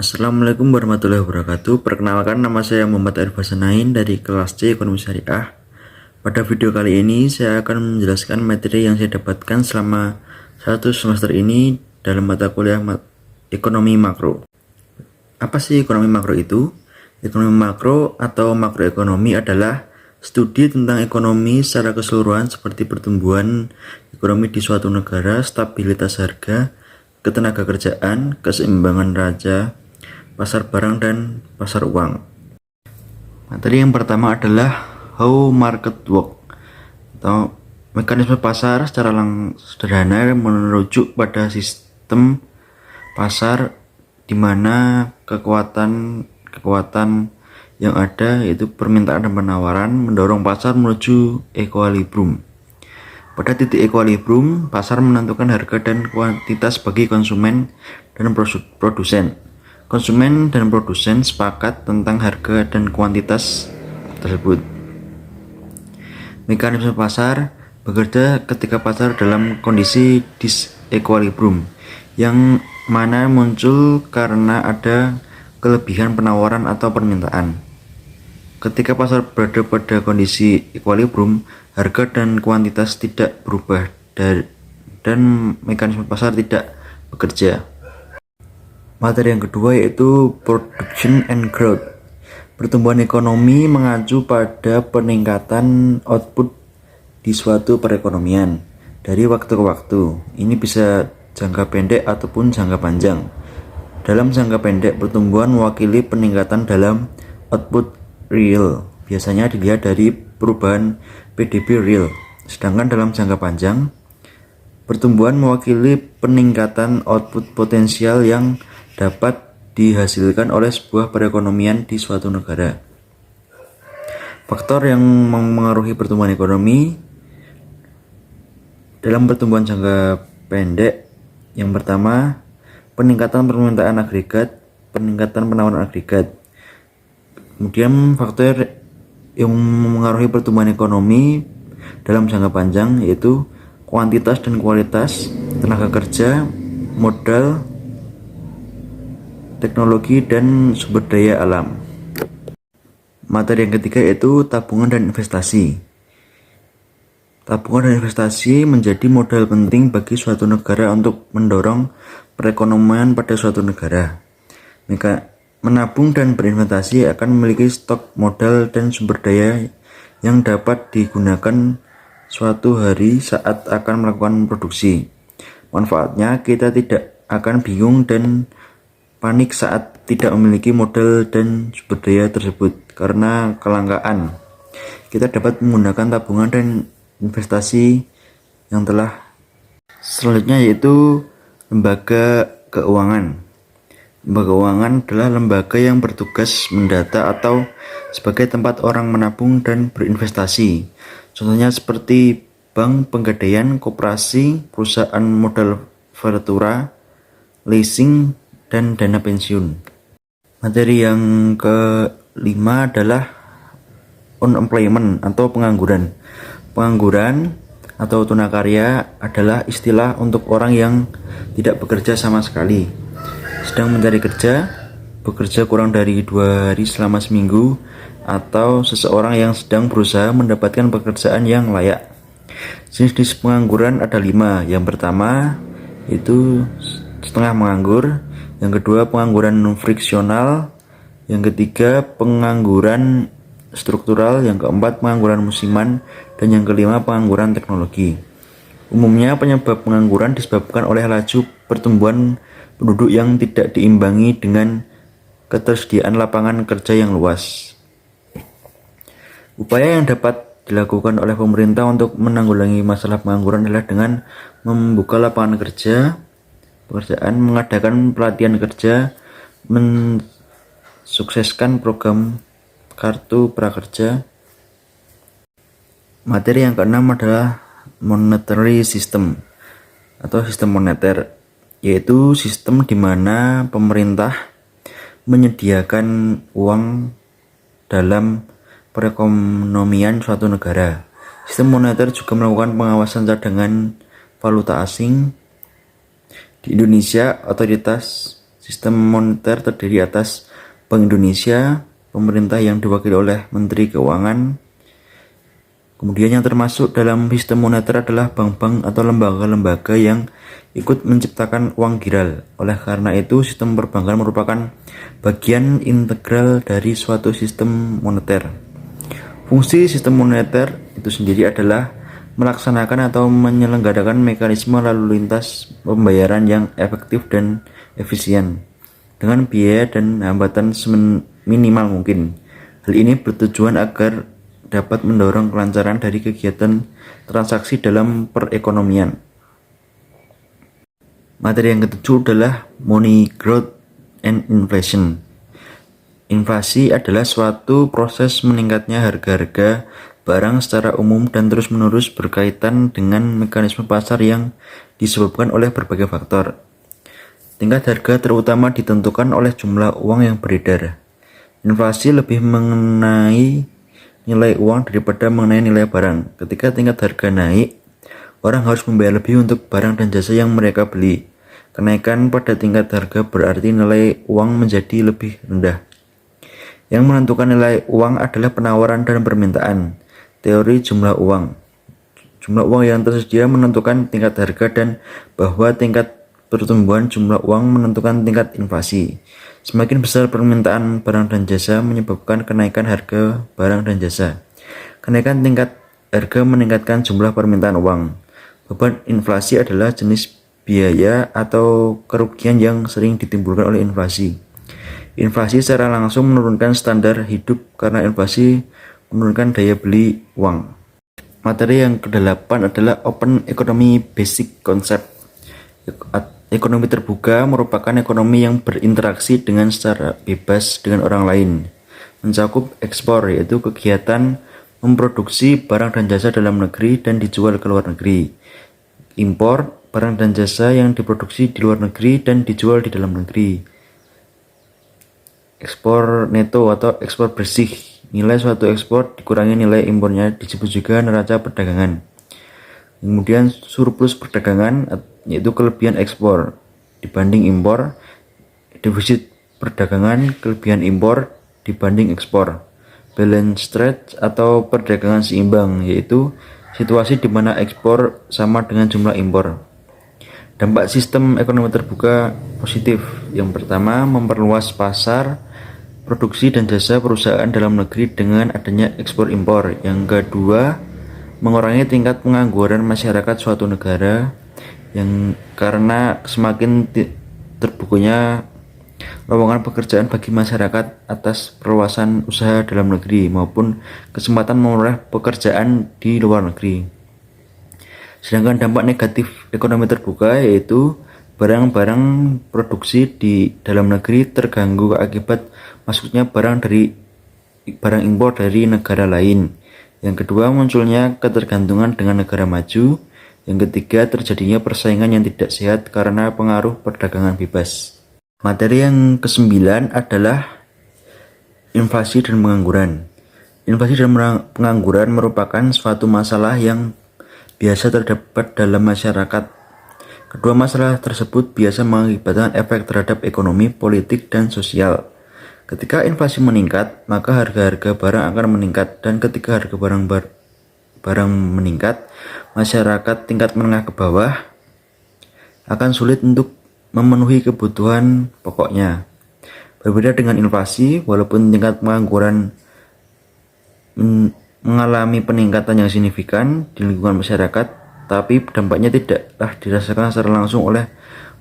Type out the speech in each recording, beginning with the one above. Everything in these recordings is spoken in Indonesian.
Assalamualaikum warahmatullahi wabarakatuh. Perkenalkan, nama saya Muhammad Arif Hasanain dari kelas C Ekonomi Syariah. Pada video kali ini saya akan menjelaskan materi yang saya dapatkan selama satu semester ini dalam mata kuliah ekonomi makro. Apa sih ekonomi makro itu? Ekonomi makro atau makroekonomi adalah studi tentang ekonomi secara keseluruhan seperti pertumbuhan ekonomi di suatu negara, stabilitas harga, ketenaga kerjaan, keseimbangan raja, pasar barang dan pasar uang. Materi yang pertama adalah how market work atau mekanisme pasar. Secara sederhana merujuk pada sistem pasar di mana kekuatan yang ada yaitu permintaan dan penawaran mendorong pasar menuju equilibrium. Pada titik equilibrium, pasar menentukan harga dan kuantitas bagi konsumen dan produsen. Konsumen dan produsen sepakat tentang harga dan kuantitas tersebut. Mekanisme pasar bekerja ketika pasar dalam kondisi disequilibrium, yang mana muncul karena ada kelebihan penawaran atau permintaan. Ketika pasar berada pada kondisi equilibrium, harga dan kuantitas tidak berubah dan mekanisme pasar tidak bekerja. Materi yang kedua yaitu production and growth. Pertumbuhan ekonomi mengacu pada peningkatan output di suatu perekonomian dari waktu ke waktu. Ini bisa jangka pendek ataupun jangka panjang. Dalam jangka pendek, pertumbuhan mewakili peningkatan dalam output real. Biasanya dilihat dari perubahan PDB real. Sedangkan dalam jangka panjang, pertumbuhan mewakili peningkatan output potensial yang dapat dihasilkan oleh sebuah perekonomian di suatu negara. Faktor yang mengaruhi pertumbuhan ekonomi dalam pertumbuhan jangka pendek, yang pertama, peningkatan permintaan agregat, peningkatan penawaran agregat. Kemudian faktor yang mengaruhi pertumbuhan ekonomi dalam jangka panjang yaitu kuantitas dan kualitas tenaga kerja, modal, teknologi, dan sumber daya alam. Materi yang ketiga yaitu tabungan dan investasi. Tabungan dan investasi menjadi modal penting bagi suatu negara untuk mendorong perekonomian pada suatu negara. Menabung dan berinvestasi akan memiliki stok modal dan sumber daya yang dapat digunakan suatu hari saat akan melakukan produksi. Manfaatnya, kita tidak akan bingung dan panik saat tidak memiliki modal dan sumber daya tersebut karena kelangkaan. Kita dapat menggunakan tabungan dan investasi yang telah. Selanjutnya yaitu lembaga keuangan. Lembaga keuangan adalah lembaga yang bertugas mendata atau sebagai tempat orang menabung dan berinvestasi. Contohnya seperti bank, pegadaian, koperasi, perusahaan modal ventura, leasing, dan dana pensiun. Materi yang kelima adalah unemployment atau pengangguran. Pengangguran atau tunakarya adalah istilah untuk orang yang tidak bekerja sama sekali, sedang mencari kerja, bekerja kurang dari 2 hari selama seminggu, atau seseorang yang sedang berusaha mendapatkan pekerjaan yang layak. Jenis pengangguran ada 5. Yang pertama itu setengah menganggur, yang kedua pengangguran friksional, yang ketiga pengangguran struktural, yang keempat pengangguran musiman, dan yang kelima pengangguran teknologi. Umumnya penyebab pengangguran disebabkan oleh laju pertumbuhan penduduk yang tidak diimbangi dengan ketersediaan lapangan kerja yang luas. Upaya yang dapat dilakukan oleh pemerintah untuk menanggulangi masalah pengangguran adalah dengan membuka lapangan pekerjaan, mengadakan pelatihan kerja, mensukseskan program kartu prakerja. Materi yang keenam adalah monetary system atau sistem moneter, yaitu sistem di mana pemerintah menyediakan uang dalam perekonomian suatu negara. Sistem moneter juga melakukan pengawasan cadangan valuta asing. Di Indonesia, otoritas Sistem moneter terdiri atas Bank Indonesia, pemerintah yang diwakili oleh Menteri Keuangan. Kemudian yang termasuk dalam sistem moneter adalah bank-bank atau lembaga-lembaga yang ikut menciptakan uang giral. Oleh karena itu, sistem perbankan merupakan bagian integral dari suatu sistem moneter. Fungsi sistem moneter itu sendiri adalah melaksanakan atau menyelenggarakan mekanisme lalu lintas pembayaran yang efektif dan efisien dengan biaya dan hambatan seminimal mungkin. Hal ini bertujuan agar dapat mendorong kelancaran dari kegiatan transaksi dalam perekonomian. Materi yang ketujuh adalah money growth and inflation. Inflasi adalah suatu proses meningkatnya harga-harga barang secara umum dan terus-menerus berkaitan dengan mekanisme pasar yang disebabkan oleh berbagai faktor. Tingkat harga terutama ditentukan oleh jumlah uang yang beredar. Inflasi lebih mengenai nilai uang daripada mengenai nilai barang. Ketika tingkat harga naik, orang harus membayar lebih untuk barang dan jasa yang mereka beli. Kenaikan pada tingkat harga berarti nilai uang menjadi lebih rendah. Yang menentukan nilai uang adalah penawaran dan permintaan. Teori jumlah uang. Jumlah uang yang tersedia menentukan tingkat harga dan bahwa tingkat pertumbuhan jumlah uang menentukan tingkat inflasi. Semakin besar permintaan barang dan jasa menyebabkan kenaikan harga barang dan jasa. Kenaikan tingkat harga meningkatkan jumlah permintaan uang. Beban inflasi adalah jenis biaya atau kerugian yang sering ditimbulkan oleh inflasi. Inflasi secara langsung menurunkan standar hidup karena inflasi menurunkan daya beli uang. Materi yang ke-8 adalah Open Economy Basic Concept. Ekonomi terbuka merupakan ekonomi yang berinteraksi dengan secara bebas dengan orang lain, mencakup ekspor yaitu kegiatan memproduksi barang dan jasa dalam negeri dan dijual ke luar negeri, impor barang dan jasa yang diproduksi di luar negeri dan dijual di dalam negeri, ekspor neto atau ekspor bersih, nilai suatu ekspor dikurangi nilai impornya disebut juga neraca perdagangan. Kemudian surplus perdagangan yaitu kelebihan ekspor dibanding impor, defisit perdagangan kelebihan impor dibanding ekspor, balance trade atau perdagangan seimbang yaitu situasi di mana ekspor sama dengan jumlah impor. Dampak sistem ekonomi terbuka positif. Yang pertama, memperluas pasar produksi dan jasa perusahaan dalam negeri dengan adanya ekspor impor. Yang kedua, mengurangi tingkat pengangguran masyarakat suatu negara yang karena semakin terbukanya lowongan pekerjaan bagi masyarakat atas perluasan usaha dalam negeri maupun kesempatan memperoleh pekerjaan di luar negeri. Sedangkan dampak negatif ekonomi terbuka yaitu barang-barang produksi di dalam negeri terganggu akibat masuknya barang impor dari negara lain. Yang kedua, munculnya ketergantungan dengan negara maju. Yang ketiga, terjadinya persaingan yang tidak sehat karena pengaruh perdagangan bebas. Materi yang ke-9 adalah inflasi dan pengangguran. Inflasi dan pengangguran merupakan suatu masalah yang biasa terdapat dalam masyarakat. Kedua masalah tersebut biasa mengakibatkan efek terhadap ekonomi, politik, dan sosial. Ketika inflasi meningkat, maka harga-harga barang akan meningkat, dan ketika harga barang meningkat, masyarakat tingkat menengah ke bawah akan sulit untuk memenuhi kebutuhan pokoknya. Berbeda dengan inflasi, walaupun tingkat pengangguran mengalami peningkatan yang signifikan di lingkungan masyarakat, tapi dampaknya tidaklah dirasakan secara langsung oleh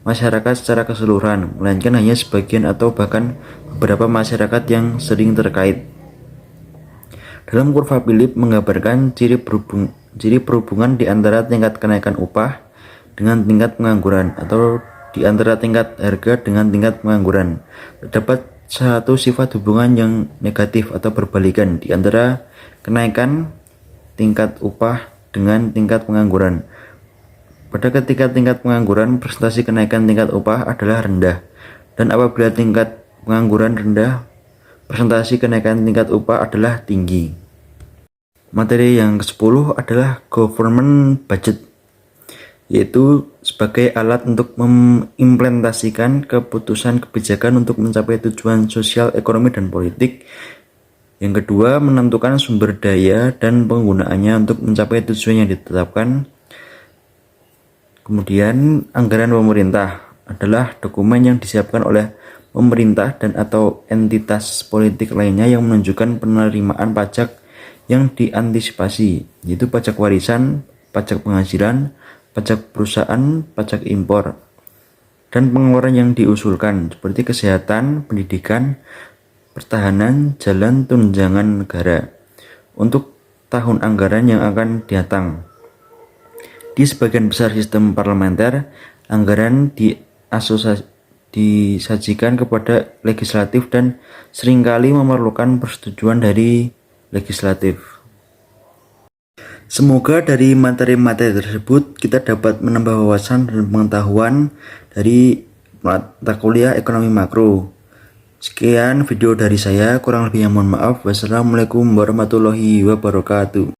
masyarakat secara keseluruhan, melainkan hanya sebagian atau bahkan beberapa masyarakat yang sering terkait. Dalam kurva Philip menggambarkan ciri perhubungan di antara tingkat kenaikan upah dengan tingkat pengangguran atau di antara tingkat harga dengan tingkat pengangguran. Terdapat satu sifat hubungan yang negatif atau berbalikan di antara kenaikan tingkat upah dengan tingkat pengangguran. Pada ketika tingkat pengangguran, presentasi kenaikan tingkat upah adalah rendah, dan apabila tingkat pengangguran rendah, presentasi kenaikan tingkat upah adalah tinggi. Materi yang ke-10 adalah government budget. yaitu sebagai alat untuk mengimplementasikan keputusan kebijakan untuk mencapai tujuan sosial, ekonomi, dan politik. Yang kedua, menentukan sumber daya dan penggunaannya untuk mencapai tujuan yang ditetapkan. Kemudian, anggaran pemerintah adalah dokumen yang disiapkan oleh pemerintah dan atau entitas politik lainnya yang menunjukkan penerimaan pajak yang diantisipasi, yaitu pajak warisan, pajak penghasilan, pajak perusahaan, pajak impor, dan pengeluaran yang diusulkan seperti kesehatan, pendidikan, pertahanan, jalan, tunjangan negara untuk tahun anggaran yang akan datang. Di sebagian besar sistem parlementer, anggaran disajikan kepada legislatif dan seringkali memerlukan persetujuan dari legislatif. Semoga dari materi-materi tersebut kita dapat menambah wawasan dan pengetahuan dari mata kuliah ekonomi makro. Sekian video dari saya, kurang lebihnya mohon maaf. Wassalamualaikum warahmatullahi wabarakatuh.